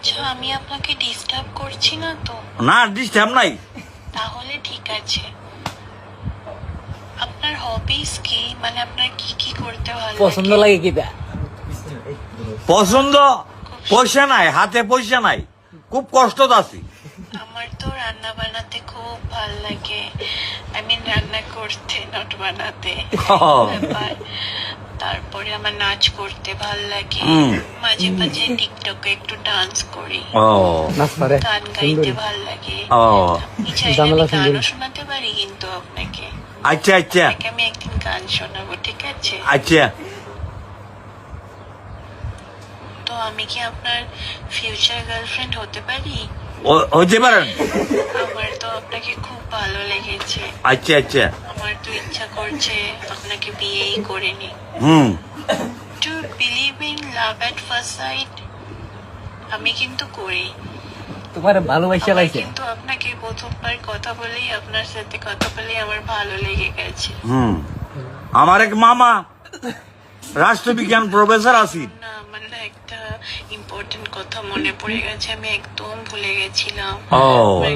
আচ্ছা, আমি আপনাকে ডিস্টার্ব করছি না তো? না, ডিস্টার্ব নাই। তাহলে ঠিক আছে। আপনার হবিস কি, মানে আপনার কি কি করতে ভালো পছন্দ লাগে কি দা? পছন্দ পয়সা নাই, হাতে পয়সা নাই, খুব কষ্ট আছি। আমার তো রান্না বানাতে খুব ভাল লাগে। আই মিন রান্না করতে, নট বানাতে। ব্যাপার। তারপরে আমার নাচ করতে ভাল লাগে। মাঝে মাঝে টিকটকে একটু ডান্স করি। ও নাচ পারে গান গাইতে ভাল লাগে। ও আপনি চাইলে জামেলা আমি গানও সুন্দরী। শোনাতে পারি কিন্তু আপনাকে। আচ্ছা আচ্ছা আপনাকে আমি একদিন গান শোনাবো, ঠিক আছে? আচ্ছা। তো আমি কি আপনার ফিউচার গার্লফ্রেন্ড হতে পারি? হইতে পারেন। আমার তো আপনাকে খুব ভালো লেগেছে। আচ্ছা আচ্ছা। আমার তো ইচ্ছা করছে আপনাকে বিয়েই করে নি। To believe in love at first sight? আমি কিন্তু করি। তোমার ভালোবাসা আমার লাগছে। কিন্তু আপনাকে প্রথমবার কথা বলেই, আপনার সাথে কথা বলেই আমার ভালো লেগে গেছে। আমার এক মামা রাষ্ট্রবিজ্ঞান প্রফেসর আছি। না, আমার না একটা ইম্পর্টেন্ট কথা মনে পড়ে গেছে, আমি একদম ভুলে গেছিলাম। ও। আমার